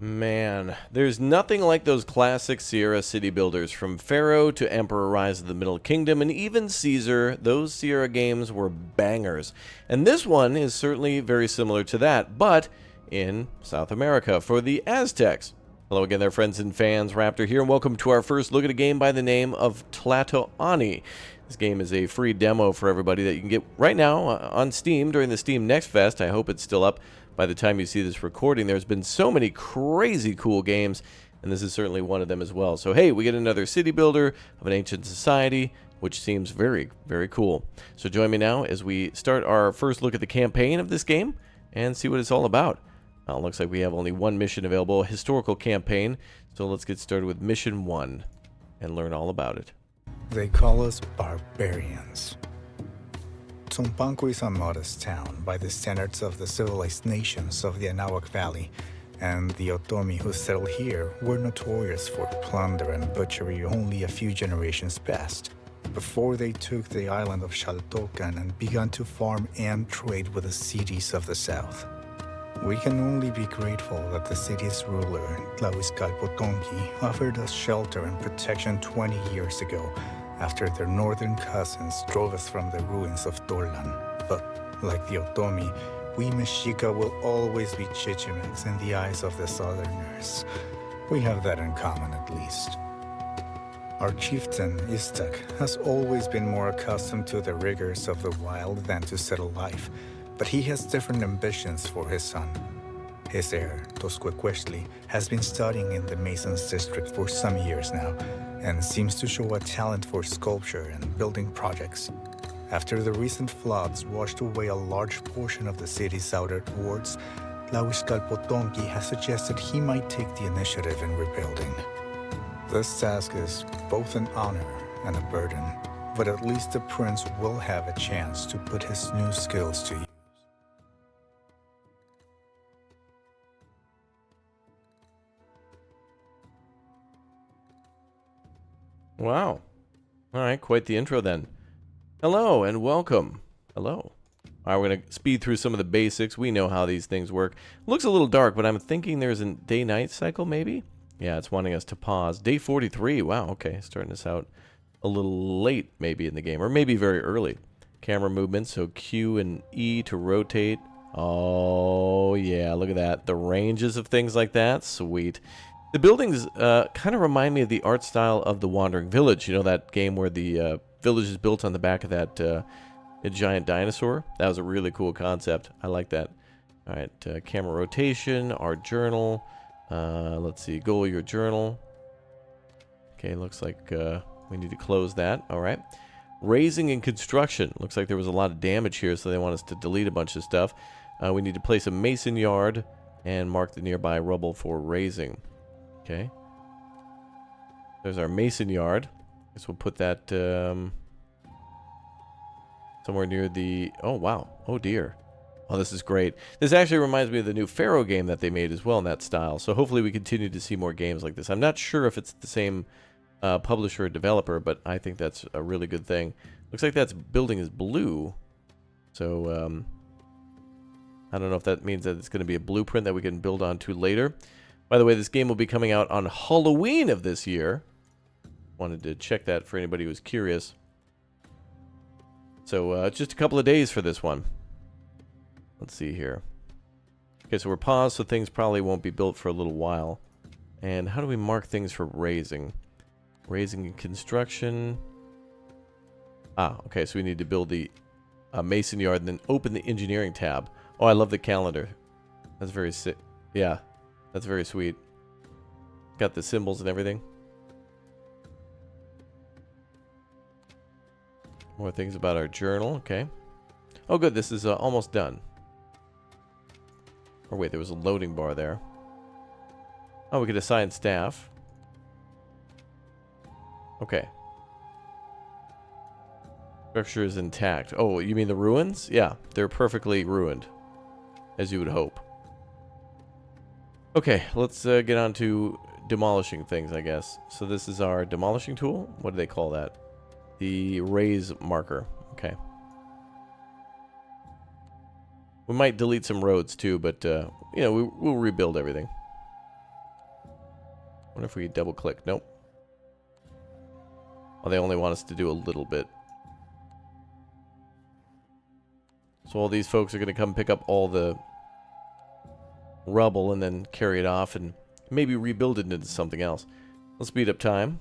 Man, there's nothing like those classic Sierra city builders from Pharaoh to Emperor Rise of the Middle Kingdom and even Caesar. Those Sierra games were bangers. And this one is certainly very similar to that, but in South America for the Aztecs. Hello again there, friends and fans. Raptor here, and welcome to our first look at a game by the name of Tlatoani. This game is a free demo for everybody that you can get right now on Steam during the Steam Next Fest. I hope it's still up by the time you see this recording. There's been so many crazy cool games, and this is certainly one of them as well. So hey, we get another city builder of an ancient society, which seems very, very cool. So join me now as we start our first look at the campaign of this game and see what it's all about. Well, it looks like we have only one mission available, a historical campaign. So let's get started with mission 1 and learn all about it. They call us barbarians. Tumpanco is a modest town by the standards of the civilized nations of the Anahuac Valley, and the Otomi who settled here were notorious for plunder and butchery only a few generations past, before they took the island of Xaltocan and began to farm and trade with the cities of the south. We can only be grateful that the city's ruler, Tlahuizcalpotonki, offered us shelter and protection 20 years ago, after their northern cousins drove us from the ruins of Torlan. But, like the Otomi, we Mexica will always be Chichimecs in the eyes of the southerners. We have that in common, at least. Our chieftain, Aztec, has always been more accustomed to the rigors of the wild than to settled life, but he has different ambitions for his son. His heir, Toscuecuechtli, has been studying in the Masons district for some years now, and seems to show a talent for sculpture and building projects. After the recent floods washed away a large portion of the city's outer wards, Tlahuizcalpotonki has suggested he might take the initiative in rebuilding. This task is both an honor and a burden, but at least the prince will have a chance to put his new skills to use. Wow. All right, quite the intro then. Hello and welcome. Hello. All right, we're going to speed through some of the basics. We know how these things work. Looks a little dark, but I'm thinking there's a day-night cycle maybe? Yeah, it's wanting us to pause. Day 43. Wow, okay. Starting us out a little late maybe in the game, or maybe very early. Camera movement, so Q and E to rotate. Oh, yeah, look at that. The ranges of things like that. Sweet. The buildings kind of remind me of the art style of The Wandering Village. You know, that game where the village is built on the back of that a giant dinosaur? That was a really cool concept. I like that. All right, camera rotation, our journal. Let's see, goal your journal. Okay, looks like we need to close that. All right. Raising and construction. Looks like there was a lot of damage here, so they want us to delete a bunch of stuff. We need to place a mason yard and mark the nearby rubble for raising. Okay. There's our mason yard. Guess we'll put that somewhere near the... Oh, wow. Oh, dear. Oh, this is great. This actually reminds me of the new Pharaoh game that they made as well in that style. So hopefully we continue to see more games like this. I'm not sure if it's the same publisher or developer, but I think that's a really good thing. Looks like that building is blue. So I don't know if that means that it's going to be a blueprint that we can build onto later. By the way, this game will be coming out on Halloween of this year. Wanted to check that for anybody who's curious. So just a couple of days for this one. Let's see here. Okay, so we're paused, so things probably won't be built for a little while. And how do we mark things for raising? Raising and construction. Ah, okay, so we need to build the mason yard and then open the engineering tab. Oh, I love the calendar. That's very sick. Yeah. That's very sweet. Got the symbols and everything. More things about our journal. Okay. Oh, good. This is almost done. Or wait, there was a loading bar there. Oh, we could assign staff. Okay. Structure is intact. Oh, you mean the ruins? Yeah, they're perfectly ruined. As you would hope. Okay, let's get on to demolishing things, I guess. So this is our demolishing tool. What do they call that? The raise marker. Okay. We might delete some roads too, but, you know, we'll rebuild everything. Wonder if we double click. Nope. Oh, they only want us to do a little bit. So all these folks are going to come pick up all the rubble and then carry it off and maybe rebuild it into something else. Let's speed up time.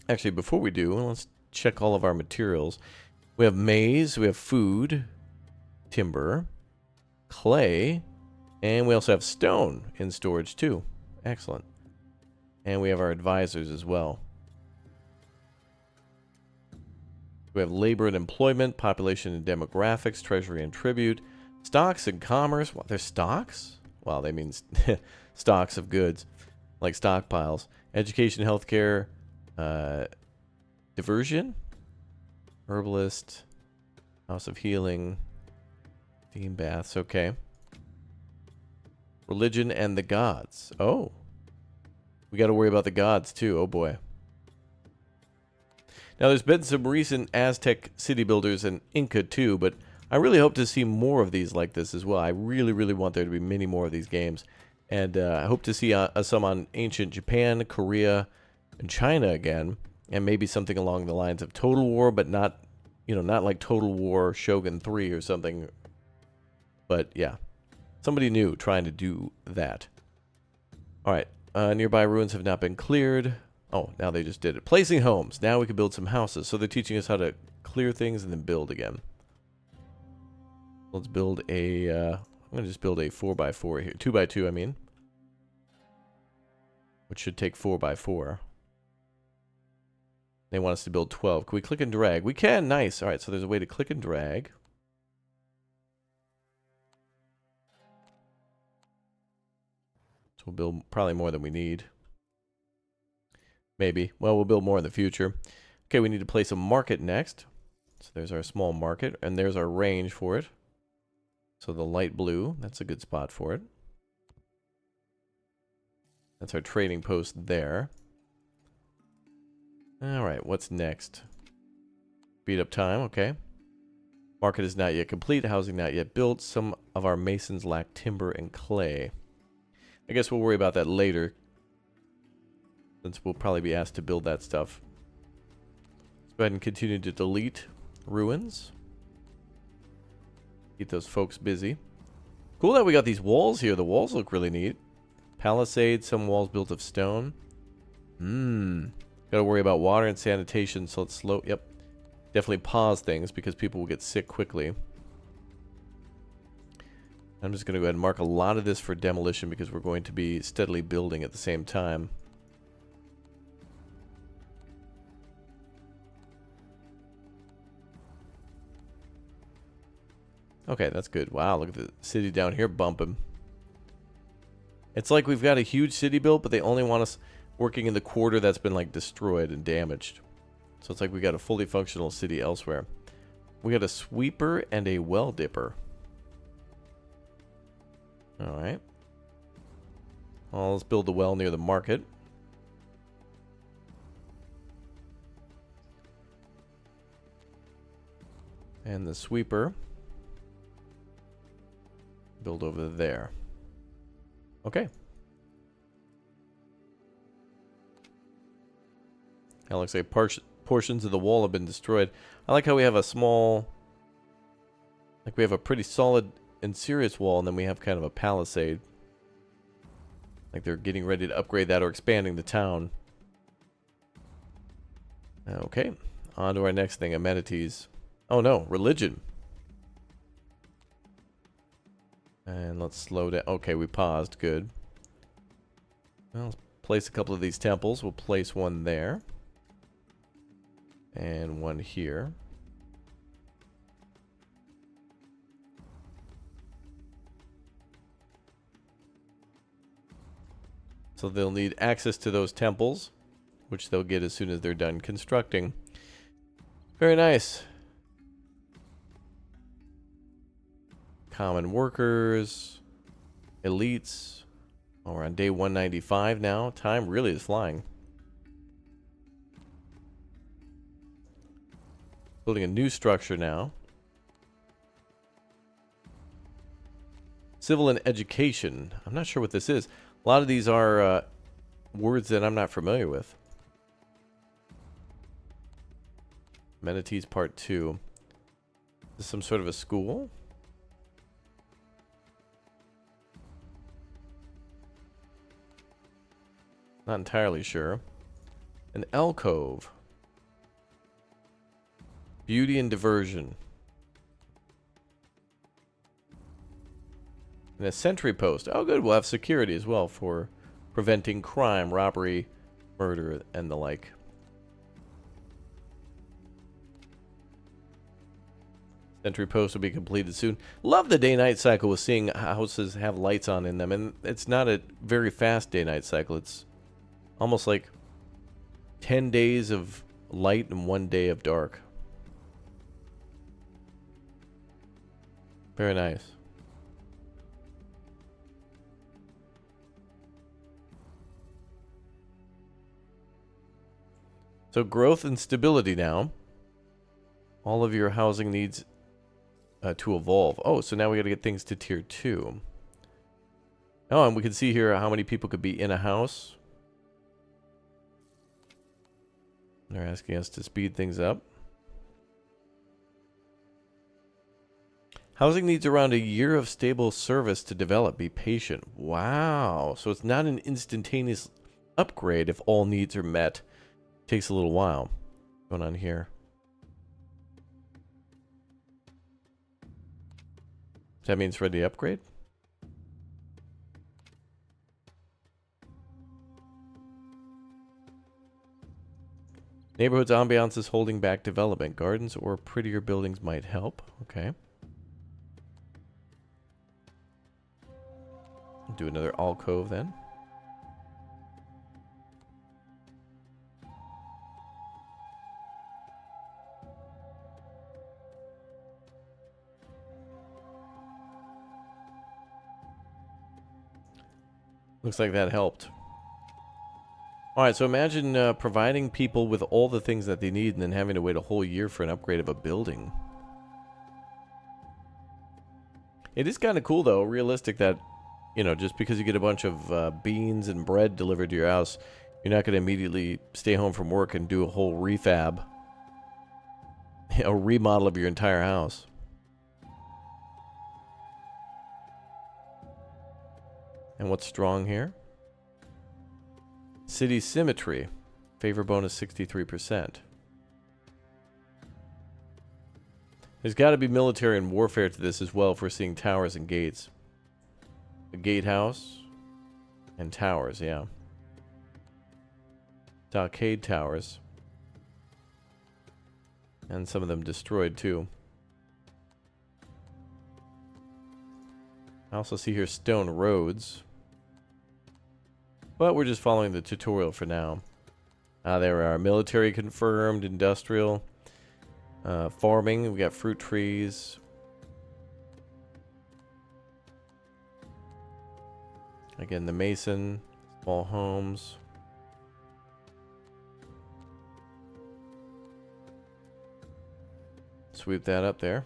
Actually, before we do, let's check all of our materials. We have maize, we have food, timber, clay, and we also have stone in storage too. Excellent. And we have our advisors as well. We have labor and employment, population and demographics, treasury and tribute, stocks and commerce. What, there's stocks? Wow, that means stocks of goods, like stockpiles. Education, healthcare, diversion, herbalist, house of healing, steam baths. Okay. Religion and the gods. Oh. We got to worry about the gods too. Oh boy. Now there's been some recent Aztec city builders and Inca too, but I really hope to see more of these like this as well. I really, really want there to be many more of these games. And I hope to see some on ancient Japan, Korea, and China again. And maybe something along the lines of Total War, but not, you know, not like Total War Shogun 3 or something. But yeah, somebody new trying to do that. All right, nearby ruins have not been cleared. Oh, now they just did it. Placing homes. Now we can build some houses. So they're teaching us how to clear things and then build again. Let's build a, I'm going to just build a 4x4 here. 2x2, I mean. Which should take 4x4. They want us to build 12. Can we click and drag? We can. Nice. All right, so there's a way to click and drag. So we'll build probably more than we need. Maybe. Well, we'll build more in the future. Okay, we need to place a market next. So there's our small market, and there's our range for it. So the light blue, that's a good spot for it. That's our trading post there. All right, what's next? Speed up time, okay. Market is not yet complete, housing not yet built. Some of our masons lack timber and clay. I guess we'll worry about that later, since we'll probably be asked to build that stuff. Let's go ahead and continue to delete ruins. Keep those folks busy. Cool that we got these walls here. The walls look really neat. Palisades, some walls built of stone. Gotta worry about water and sanitation, so let's slow... Yep. Definitely pause things because people will get sick quickly. I'm just gonna go ahead and mark a lot of this for demolition because we're going to be steadily building at the same time. Okay, that's good. Wow, look at the city down here bumping. It's like we've got a huge city built, but they only want us working in the quarter that's been like destroyed and damaged. So it's like we got a fully functional city elsewhere. We got a sweeper and a well dipper. Alright. Well, let's build the well near the market. And the sweeper. Build over there. Okay. It looks like portions of the wall have been destroyed. I like how we have a small... Like we have a pretty solid and serious wall, and then we have kind of a palisade. Like they're getting ready to upgrade that or expanding the town. Okay. On to our next thing, amenities. Oh no, religion. And let's slow down. Okay, we paused. Good. Well, let's place a couple of these temples. We'll place one there. And one here. So they'll need access to those temples, which they'll get as soon as they're done constructing. Very nice. Common workers, elites. Oh, we're on day 195 now. Time really is flying. Building a new structure now. Civil and education. I'm not sure what this is. A lot of these are words that I'm not familiar with. Amenities Part 2. Is this some sort of a school? Not entirely sure. An alcove. Beauty and diversion. And a sentry post. Oh, good. We'll have security as well for preventing crime, robbery, murder, and the like. Sentry post will be completed soon. Love the day-night cycle with seeing houses have lights on in them. And it's not a very fast day-night cycle. It's almost like 10 days of light and 1 day of dark. Very nice. So growth and stability now. All of your housing needs to evolve. Oh, so now we got to get things to tier 2. Oh, and we can see here how many people could be in a house. They're asking us to speed things up. Housing needs around a year of stable service to develop. Be patient. Wow. So it's not an instantaneous upgrade if all needs are met. It takes a little while. What's going on here? That means ready to upgrade? Neighborhood's ambiance is holding back development. Gardens or prettier buildings might help. Okay. Do another alcove then. Looks like that helped. Alright, so imagine providing people with all the things that they need and then having to wait a whole year for an upgrade of a building. It is kind of cool, though, realistic that, you know, just because you get a bunch of beans and bread delivered to your house, you're not going to immediately stay home from work and do a whole refab, a remodel of your entire house. And what's strong here? City symmetry. Favor bonus 63%. There's got to be military and warfare to this as well if we're seeing towers and gates. A gatehouse and towers, yeah. Stockade towers. And some of them destroyed too. I also see here stone roads. But we're just following the tutorial for now. There we are. Military confirmed, industrial, farming. We got fruit trees. Again, the mason, small homes. Sweep that up there.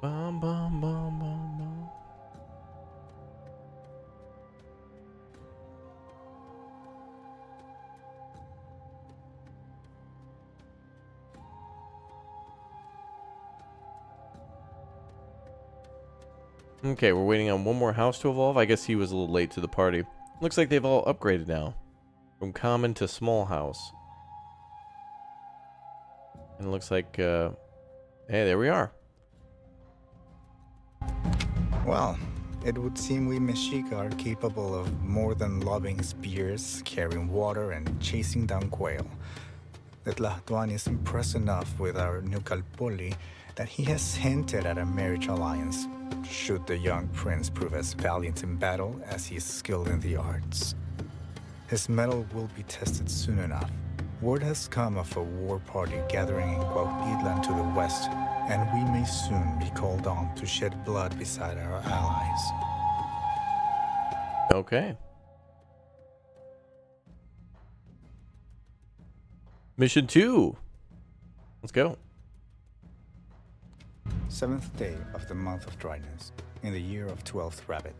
Bum, bum, bum, bum, bum. Okay, we're waiting on one more house to evolve. I guess he was a little late to the party. Looks like they've all upgraded now. From common to small house. And it looks like, hey, there we are. Well, it would seem we Mexica are capable of more than lobbing spears, carrying water, and chasing down quail. The Tlatoani is impressed enough with our new Calpoli that he has hinted at a marriage alliance, should the young prince prove as valiant in battle as he is skilled in the arts. His mettle will be tested soon enough. Word has come of a war party gathering in Cuautitlan to the west, and we may soon be called on to shed blood beside our allies. Okay. Mission 2. Let's go. 7th day of the month of dryness, in the year of 12th rabbit.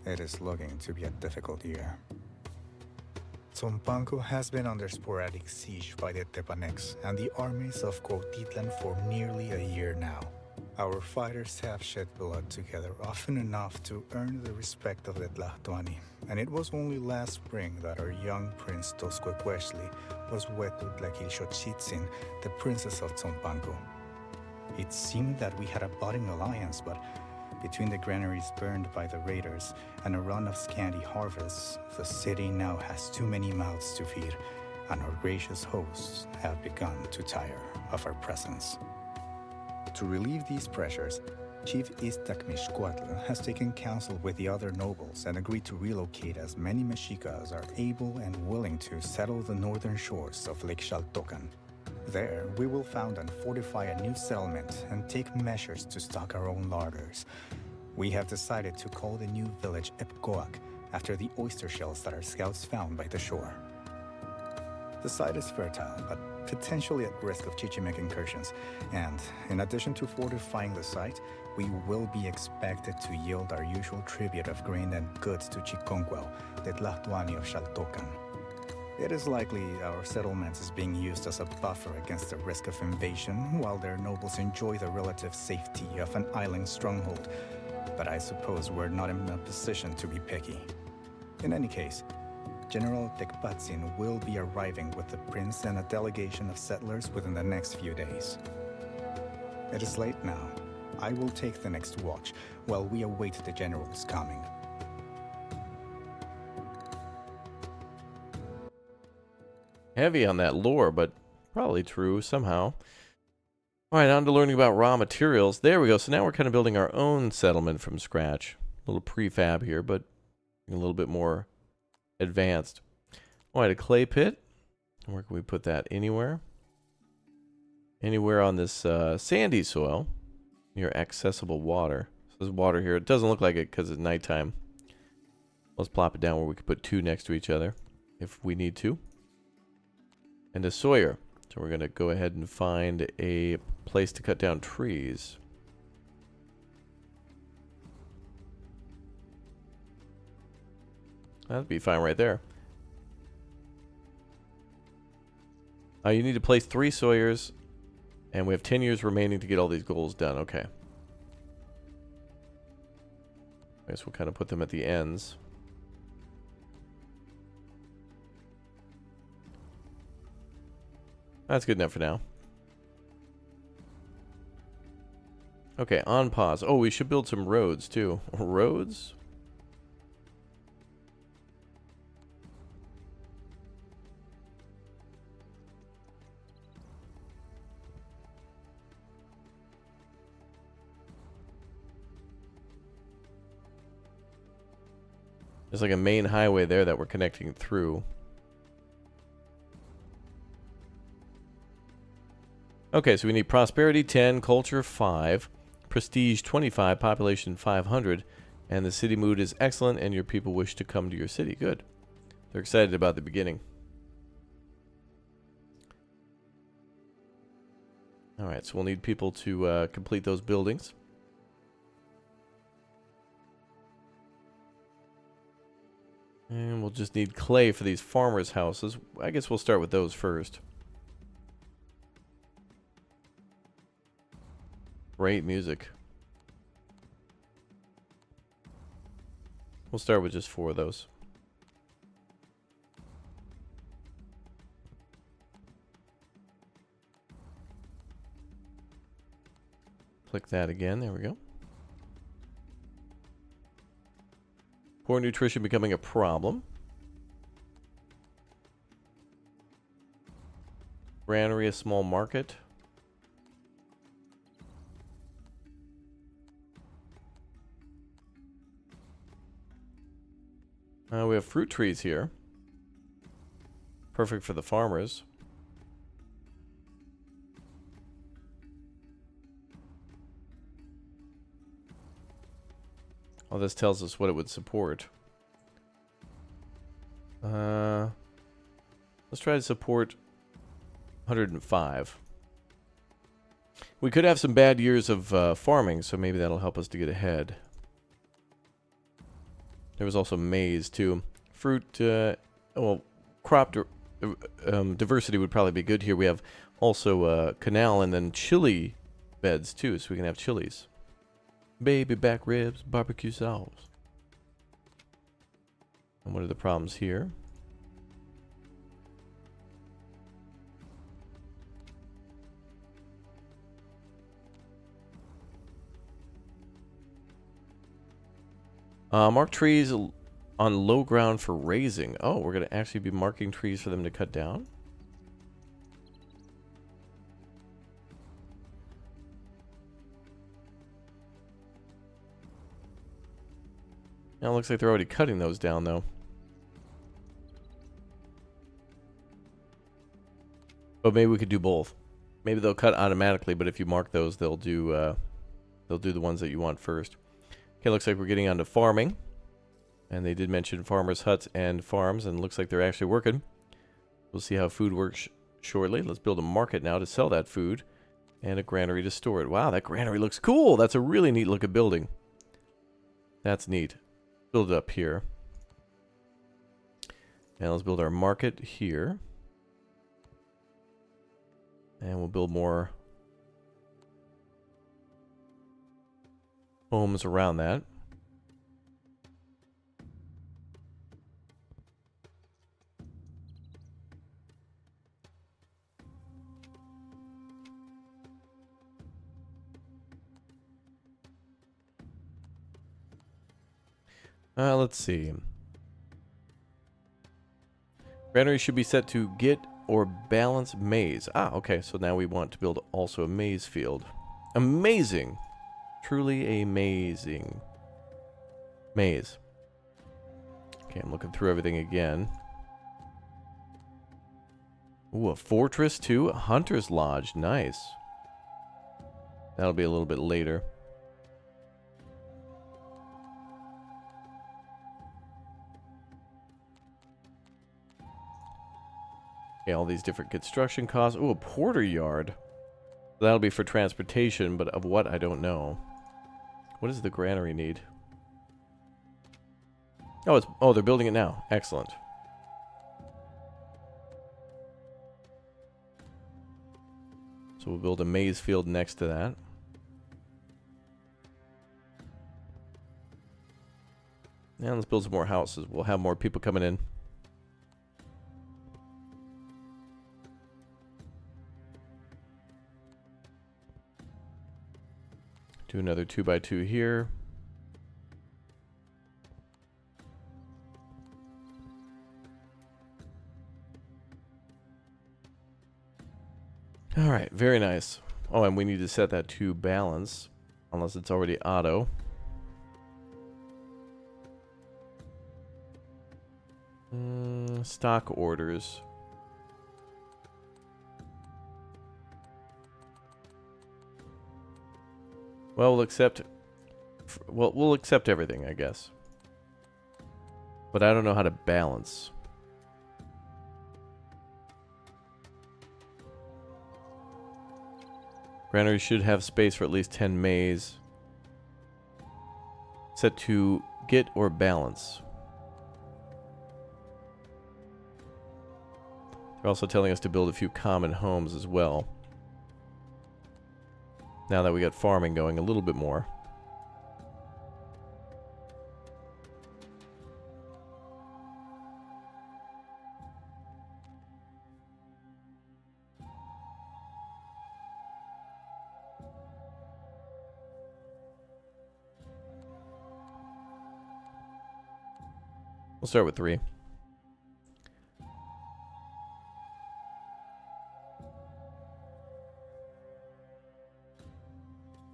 It is looking to be a difficult year. Zompanco has been under sporadic siege by the Tepanecs and the armies of Cuautitlan for nearly a year now. Our fighters have shed blood together often enough to earn the respect of the Tlatoani, and it was only last spring that our young prince Toscuecueshli was wed to Tlaquilxochitzin, the princess of Zompanco. It seemed that we had a budding alliance, but between the granaries burned by the raiders and a run of scanty harvests, the city now has too many mouths to feed, and our gracious hosts have begun to tire of our presence. To relieve these pressures, Chief Iztacmixcuatl has taken counsel with the other nobles and agreed to relocate as many Mexicas are able and willing to settle the northern shores of Lake Xaltocan. There, we will found and fortify a new settlement and take measures to stock our own larders. We have decided to call the new village Epcoac, after the oyster shells that our scouts found by the shore. The site is fertile, but potentially at risk of Chichimec incursions, and in addition to fortifying the site, we will be expected to yield our usual tribute of grain and goods to Chiconcuel, the Tlatoani of Xaltocan. It is likely our settlement is being used as a buffer against the risk of invasion, while their nobles enjoy the relative safety of an island stronghold. But I suppose we're not in a position to be picky. In any case, General Tecpatzin will be arriving with the prince and a delegation of settlers within the next few days. It is late now. I will take the next watch while we await the general's coming. Heavy on that lore, but probably true somehow. All right, on to learning about raw materials. There we go. So now we're kind of building our own settlement from scratch. A little prefab here, but a little bit more advanced. All right, a clay pit. Where can we put that? Anywhere? Anywhere on this sandy soil near accessible water. So there's water here. It doesn't look like it because it's nighttime. Let's plop it down where we can put two next to each other if we need to. And a sawyer. So we're going to go ahead and find a place to cut down trees. That'd be fine right there. You need to place 3 sawyers, and we have 10 years remaining to get all these goals done. Okay. I guess we'll kind of put them at the ends. That's good enough for now. Okay, on pause. Oh, we should build some roads, too. Roads? There's like a main highway there that we're connecting through. Okay, so we need prosperity 10, culture 5, prestige 25, population 500, and the city mood is excellent and your people wish to come to your city. Good. They're excited about the beginning. Alright, so we'll need people to complete those buildings. And we'll just need clay for these farmers' houses. I guess we'll start with those first. Great music. We'll start with just 4 of those. Click that again. There we go. Poor nutrition becoming a problem. Granary, a small market. We have fruit trees here. Perfect for the farmers. Oh, this tells us what it would support. Let's try to support 105. We could have some bad years of farming, so maybe that'll help us to get ahead. There was also maize, too. Fruit, well, crop diversity would probably be good here. We have also canal and then chili beds, too, so we can have chilies. Baby back ribs, barbecue sauce. And what are the problems here? Mark trees on low ground for raising. Oh, we're going to actually be marking trees for them to cut down? Now it looks like they're already cutting those down, though. But maybe we could do both. Maybe they'll cut automatically, but if you mark those, they'll do the ones that you want first. Okay, looks like we're getting onto farming. And they did mention farmers' huts and farms, and looks like they're actually working. We'll see how food works shortly. Let's build a market now to sell that food, and a granary to store it. Wow, that granary looks cool. That's a really neat looking building. That's neat. Build it up here. And let's build our market here. And we'll build more homes around that. Let's see. Granary should be set to get or balance maize. Ah, okay. So now we want to build also a maize field. Amazing. Truly amazing. Maize. Okay, I'm looking through everything again. Ooh, a fortress too? A hunter's lodge. Nice. That'll be a little bit later. Okay, all these different construction costs. Ooh, a porter yard. That'll be for transportation, but of what, I don't know. What does the granary need? Oh, they're building it now. Excellent. So we'll build a maize field next to that. And let's build some more houses. We'll have more people coming in. Do another 2x2 here. All right, very nice. Oh, and we need to set that to balance, unless it's already auto. Stock orders. Well, we'll accept everything, I guess. But I don't know how to balance. Granary should have space for at least 10 maize. Set to get or balance. They're also telling us to build a few common homes as well. Now that we got farming going a little bit more. We'll start with 3.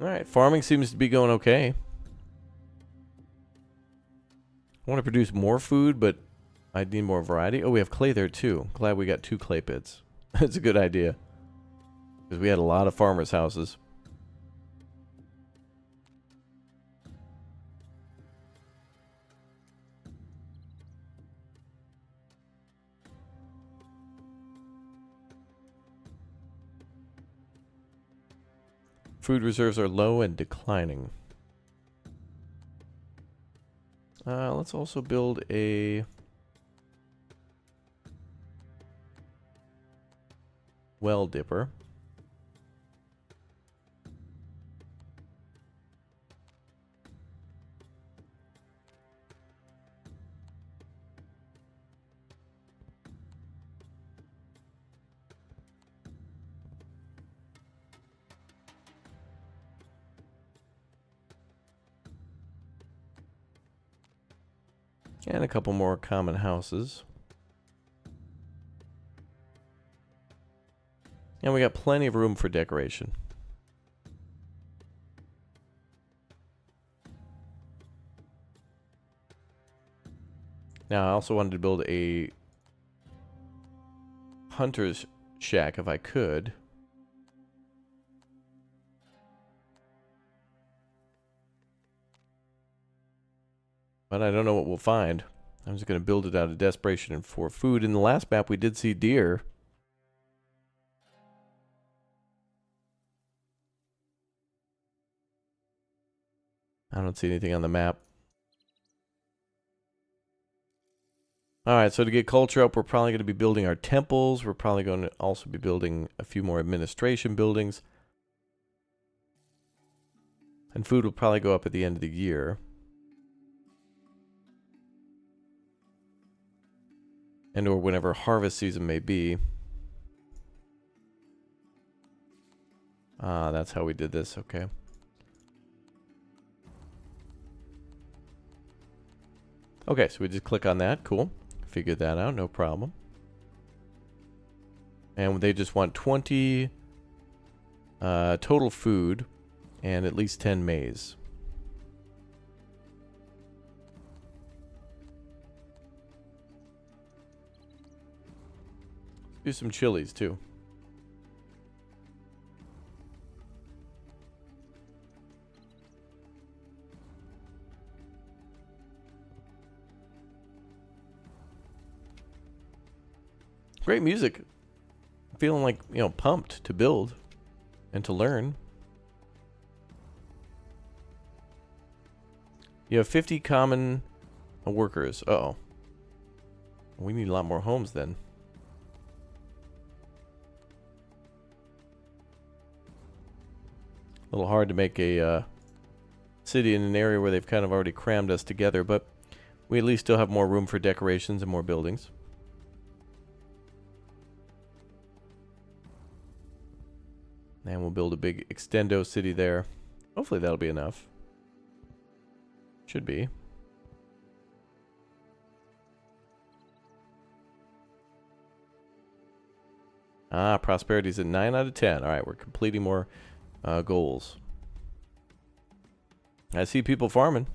Alright, farming seems to be going okay. I want to produce more food, but I need more variety. Oh, we have clay there too. Glad we got 2 clay pits. That's a good idea. Because we had a lot of farmers' houses. Food reserves are low and declining. Let's also build a well dipper. And a couple more common houses. And we got plenty of room for decoration. Now, I also wanted to build a hunter's shack if I could. But I don't know what we'll find. I'm just going to build it out of desperation and for food. In the last map, we did see deer. I don't see anything on the map. Alright, so to get culture up, we're probably going to be building our temples. We're probably going to also be building a few more administration buildings. And food will probably go up at the end of the year. And or whenever harvest season may be. Ah, that's how we did this, okay. Okay, so we just click on that, cool. Figured that out, no problem. And they just want 20 total food and at least 10 maize. Do some chilies too. Great music. I'm feeling like, you know, pumped to build and to learn. You have 50 common workers. Uh-oh. We need a lot more homes then. A little hard to make a city in an area where they've kind of already crammed us together, but we at least still have more room for decorations and more buildings. And we'll build a big extendo city there. Hopefully that'll be enough. Should be. Ah, prosperity's at 9 out of 10. Alright, we're completing more goals. I see people farming.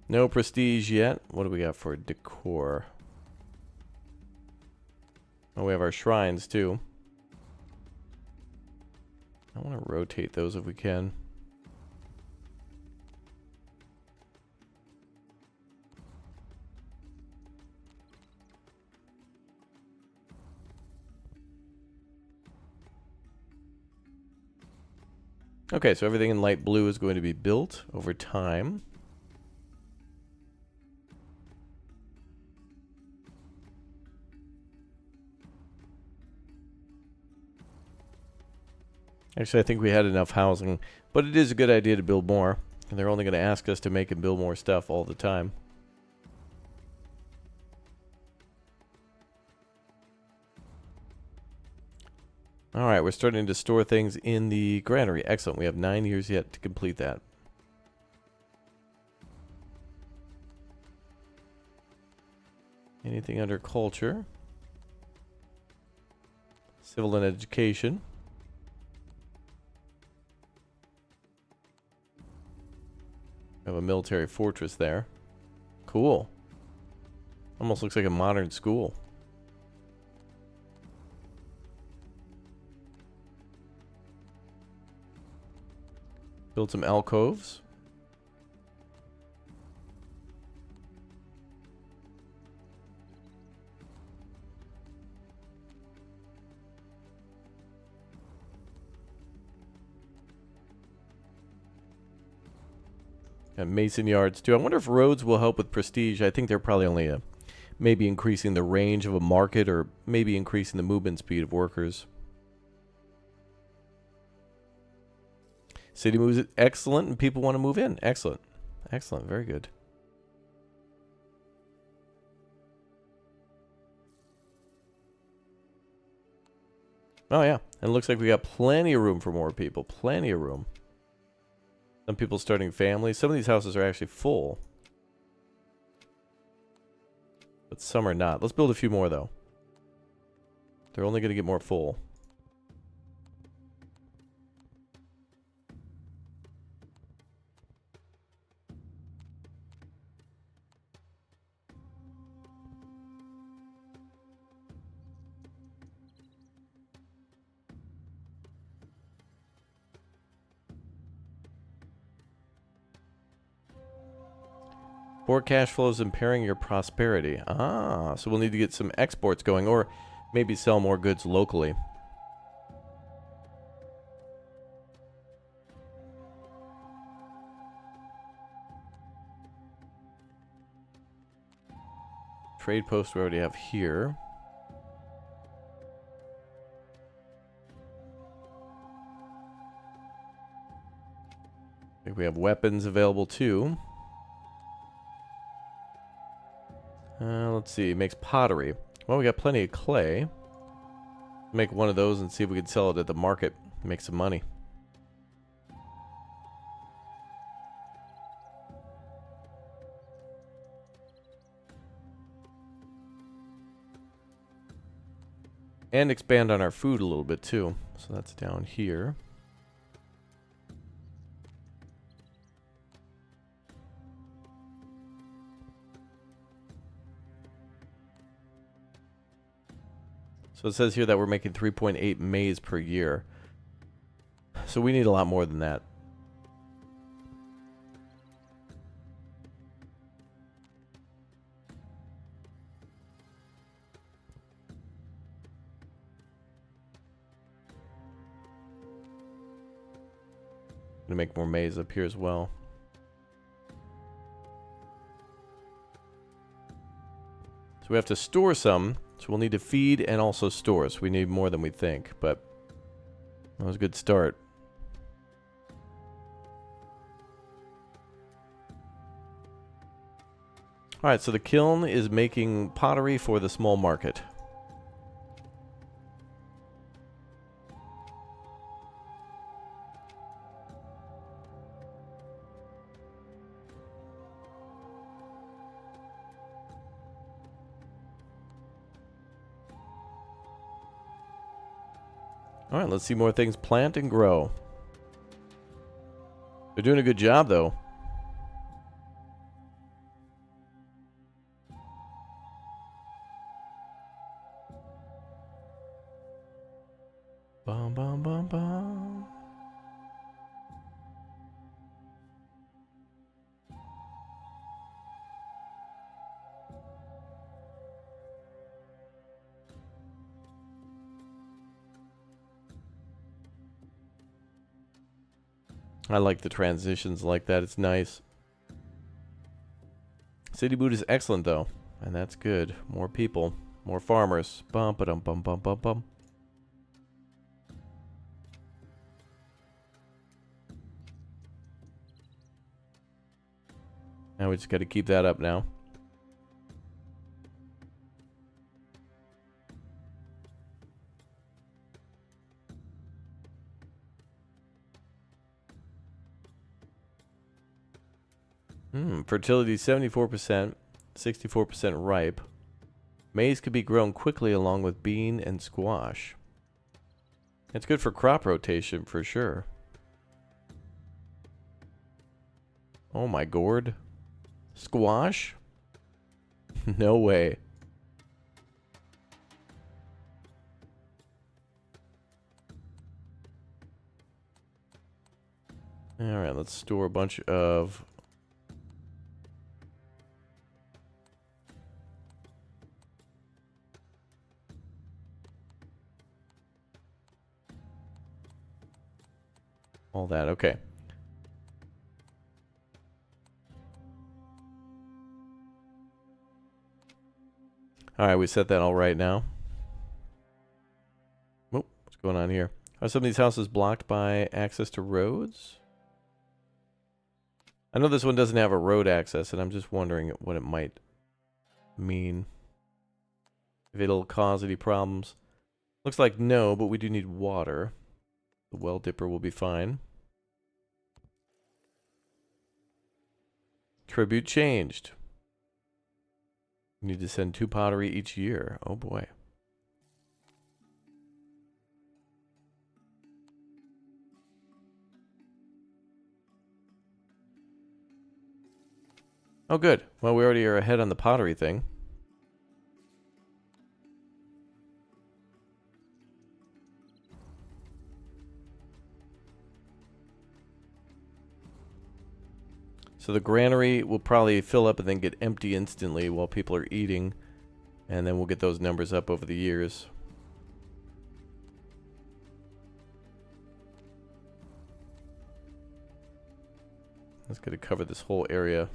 No prestige yet. What do we got for decor? Oh, we have our shrines too. I want to rotate those if we can. Okay, so everything in light blue is going to be built over time. Actually, I think we had enough housing, but it is a good idea to build more. And they're only going to ask us to make and build more stuff all the time. Alright, we're starting to store things in the granary. Excellent. We have 9 years yet to complete that. Anything under culture? Civil and education. We have a military fortress there. Cool. Almost looks like a modern school. Build some alcoves. And mason yards too. I wonder if roads will help with prestige. I think they're probably only maybe increasing the range of a market or maybe increasing the movement speed of workers. City moves excellent and people want to move in. Excellent. Excellent. Very good. Oh yeah. And it looks like we got plenty of room for more people. Plenty of room. Some people starting families. Some of these houses are actually full. But some are not. Let's build a few more, though. They're only going to get more full. Poor cash flow is impairing your prosperity. Ah, so we'll need to get some exports going, or maybe sell more goods locally. Trade post we already have here. I think we have weapons available too. Let's see, makes pottery. Well, we got plenty of clay. Make one of those and see if we can sell it at the market. Make some money. And expand on our food a little bit too. So that's down here. So it says here that we're making 3.8 maize per year. So we need a lot more than that. Gonna make more maize up here as well. So we have to store some. So we'll need to feed and also store. So we need more than we think, but that was a good start. Alright, so the kiln is making pottery for the small market. Alright, let's see more things plant and grow. They're doing a good job, though. Bum, bum, bum, bum. I like the transitions like that. It's nice. City boot is excellent, though. And that's good. More people. More farmers. Bum, ba-dum, bum, bum, bum, bum. Now we just got to keep that up now. Fertility 74%, 64% ripe. Maize could be grown quickly along with bean and squash. It's good for crop rotation for sure. Oh my gourd. Squash? No way. Alright, let's store a bunch of... all that, okay. Alright, we set that all right now. Oh, what's going on here? Are some of these houses blocked by access to roads? I know this one doesn't have a road access, and I'm just wondering what it might mean. If it'll cause any problems. Looks like no, but we do need water. The well dipper will be fine. Tribute changed. We need to send 2 pottery each year. Oh boy. Oh, good. Well, we already are ahead on the pottery thing. So the granary will probably fill up and then get empty instantly while people are eating. And then we'll get those numbers up over the years. That's going to cover this whole area.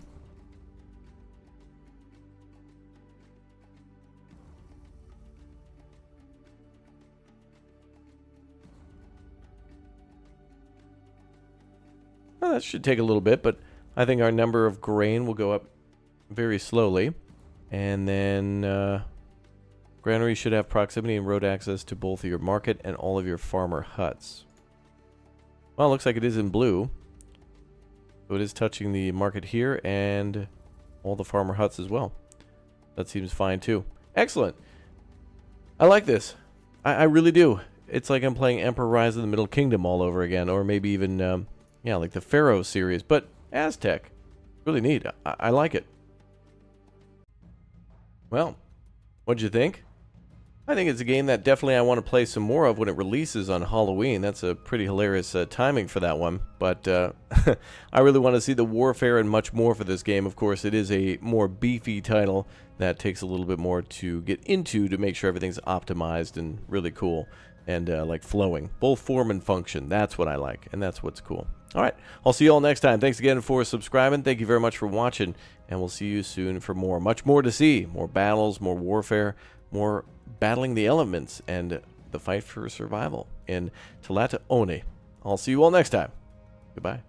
Well, that should take a little bit, but I think our number of grain will go up very slowly. And then granary should have proximity and road access to both your market and all of your farmer huts. Well, it looks like it is in blue. So it is touching the market here and all the farmer huts as well. That seems fine too. Excellent. I like this. I really do. It's like I'm playing Emperor Rise of the Middle Kingdom all over again. Or maybe even, yeah, like the Pharaoh series. But Aztec. Really neat. I like it. Well, what'd you think? I think it's a game that definitely I want to play some more of when it releases on Halloween. That's a pretty hilarious timing for that one. But I really want to see the warfare and much more for this game. Of course, it is a more beefy title that takes a little bit more to get into to make sure everything's optimized and really cool and like flowing. Both form and function. That's what I like, and that's what's cool. All right, I'll see you all next time. Thanks again for subscribing. Thank you very much for watching, and we'll see you soon for more. Much more to see. More battles, more warfare, more battling the elements, and the fight for survival in Tlatoani. I'll see you all next time. Goodbye.